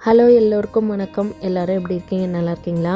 Hello எல்லோருக்கும் வணக்கம். எல்லோரும் எப்படி இருக்கீங்க? நல்லா இருக்கீங்களா?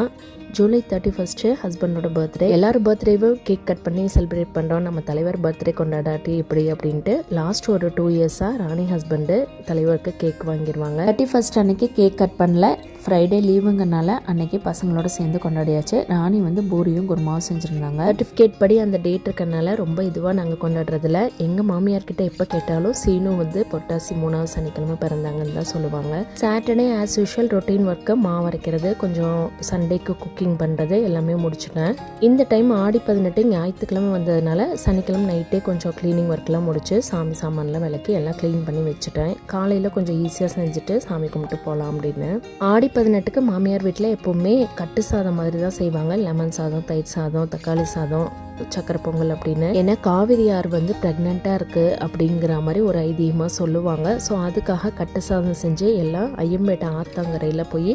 ஜூலை 31 ஹஸ்பண்டோட பர்த்டே. எல்லாரும் பர்த்டேவும் கேக் கட் பண்ணி செலிப்ரேட் பண்ணுறோம். நம்ம தலைவர் பர்த்டே கொண்டாடாட்டி இப்படி அப்படின்ட்டு லாஸ்ட் ஒரு 2 இயர்ஸாக ராணி ஹஸ்பண்டு தலைவருக்கு கேக் வாங்கிடுவாங்க. 31 அன்னைக்கு கேக் கட் பண்ணல. ஃப்ரைடே லீவுங்கனால அன்னைக்கு பசங்களோட சேர்ந்து கொண்டாடியாச்சு. ராணி பூரியும் குருமாவும் செஞ்சுருந்தாங்க. சர்டிஃபிகேட் படி அந்த டேட் இருக்கனால ரொம்ப இதுவாக நாங்கள் கொண்டாடுறதில்ல. எங்கள் மாமியார்கிட்ட எப்போ கேட்டாலும் சீனு பொட்டாசி 3வது சனிக்கிழமை பிறந்தாங்கன்னு தான் சொல்லுவாங்க. Saturday as usual routine work மாவு அரைக்கிறது, கொஞ்சம் சண்டேக்கு குக்கிங் பண்ணுறது எல்லாமே முடிச்சுட்டேன். இந்த டைம் ஆடி 18 ஞாயிற்றுக்கிழமை வந்ததுனால சனிக்கிழமை நைட்டே கொஞ்சம் க்ளீனிங் ஒர்க்லாம் முடிச்சு சாமி சாமான்லாம் விளக்கி எல்லாம் க்ளீன் பண்ணி வச்சுட்டேன். காலையில் கொஞ்சம் ஈஸியாக செஞ்சுட்டு சாமி கும்பிட்டு போகலாம் அப்படின்னு. ஆடி 18க்கு மாமியார் வீட்டில் எப்போவுமே கட்டு சாதம் மாதிரி தான் செய்வாங்க. லெமன் சாதம், தயிர் சாதம், தக்காளி சாதம், சக்கரை பொங்கல் அப்படின்னு. ஏன்னா காவிரி ஆறு ப்ரெக்னெண்ட்டாக இருக்குது அப்படிங்கிற மாதிரி ஒரு ஐதீகமாக சொல்லுவாங்க. ஸோ அதுக்காக கட்டு சாதம் செஞ்சு எல்லாம் ஐயம்பேட்டை ஆத்தங்கரையில் போய்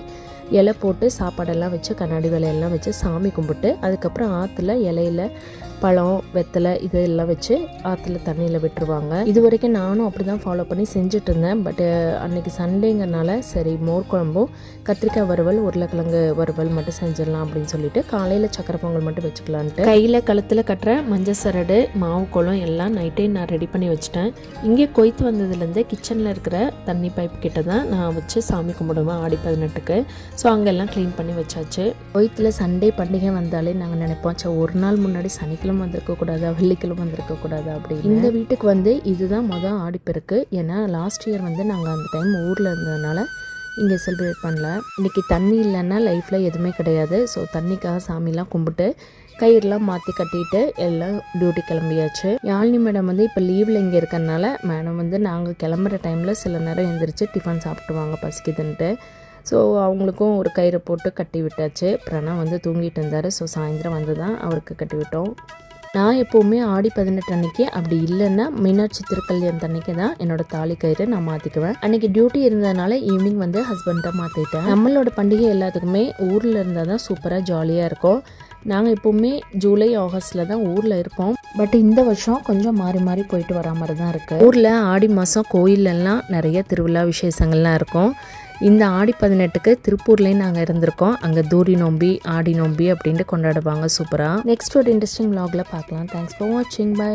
இலை போட்டு சாப்பாடெல்லாம் வச்சு கண்ணாடி விலையெல்லாம் வச்சு சாமி கும்பிட்டு அதுக்கப்புறம் ஆற்றுல இலையில பழம், வெத்தலை இதெல்லாம் வச்சு ஆற்றுல தண்ணியில் விட்டுருவாங்க. இது வரைக்கும் நானும் அப்படி தான் ஃபாலோ பண்ணி செஞ்சுட்டு இருந்தேன். பட் அன்றைக்கி சண்டேங்கிறனால சரி மோர் குழம்பும் கத்திரிக்காய் வறுவல், உருளைக்கிழங்கு வறுவல் மட்டும் செஞ்சிடலாம் அப்படின்னு சொல்லிட்டு காலையில் சக்கரை பொங்கல் மட்டும் வச்சுக்கலான்ட்டு கையில் கழுத்தில் கட்டுற மஞ்சள் சரடு, மாவு கோலம் எல்லாம் நைட்டே நான் ரெடி பண்ணி வச்சுட்டேன். இங்கே கொய்த்து வந்ததுலேருந்து கிச்சனில் இருக்கிற தண்ணி பைப் கிட்ட தான் நான் வச்சு சாமி கும்பிடுவேன் ஆடி 18க்கு. ஸோ அங்கெல்லாம் க்ளீன் பண்ணி வச்சாச்சு. கொய்த்தில் சண்டே பண்டிகை வந்தாலே நாங்கள் நினைப்போம், சரி ஒரு நாள் முன்னாடி சனிக்கிழமை வந்திருக்கக்கூடாதா, வெள்ளிக்கிழமை வந்திருக்கக்கூடாதா அப்படி. இந்த வீட்டுக்கு இதுதான் மொதல் ஆடிப்பெருக்கு. ஏன்னா லாஸ்ட் இயர் நாங்கள் அந்த டைம் ஊரில் இருந்ததுனால இங்கே செலிப்ரேட் பண்ணல. இன்றைக்கி தண்ணி இல்லைன்னா லைஃப்பில் எதுவுமே கிடையாது. ஸோ தண்ணிக்காக சாமிலாம் கும்பிட்டு கயிறுலாம் மாற்றி கட்டிட்டு எல்லாம் டியூட்டி கிளம்பியாச்சு. யாழினி மேடம் இப்போ லீவில் இங்கே இருக்கிறதுனால மேடம் நாங்கள் கிளம்புற டைமில் சில நேரம் எழுந்திரிச்சு டிஃபன் சாப்பிட்டுவாங்க பசிக்குதுன்ட்டு. ஸோ அவங்களுக்கும் ஒரு கயிறை போட்டு கட்டி விட்டாச்சு. பிரணா தூங்கிட்டு இருந்தார். ஸோ சாயந்தரம் தான் அவருக்கு கட்டி விட்டோம். நான் எப்போவுமே ஆடி 18 அன்னைக்கு அப்படி இல்லைன்னா மீனாட்சி திருக்கல்யாணம் அன்னைக்கு தான் என்னோட தாலி கயிறு நான் மாற்றிக்குவேன். அன்னைக்கு டியூட்டி இருந்ததுனால ஈவினிங் ஹஸ்பண்டை மாற்றிட்டேன். நம்மளோட பண்டிகை எல்லாத்துக்குமே ஊரில் இருந்தால் தான் சூப்பராக ஜாலியாக இருக்கும். நாங்கள் எப்போவுமே ஜூலை ஆகஸ்டில் தான் ஊரில் இருப்போம். பட் இந்த வருஷம் கொஞ்சம் மாறி மாறி போயிட்டு வரா மாதிரி தான் இருக்குது. ஊரில் ஆடி மாதம் கோயிலெல்லாம் நிறைய திருவிழா விசேஷங்கள்லாம் இருக்கும். இந்த ஆடி 18க்கு திருப்பூர்லேயும் நாங்கள் இருந்திருக்கோம். அங்கே தூரி நோம்பி, ஆடி நோம்பி அப்படின்ட்டு கொண்டாடுவாங்க சூப்பராக. நெக்ஸ்ட் ஒரு இன்ட்ரெஸ்டிங் vlogல பார்க்கலாம். தேங்க்ஸ் ஃபார் வாட்சிங். பை.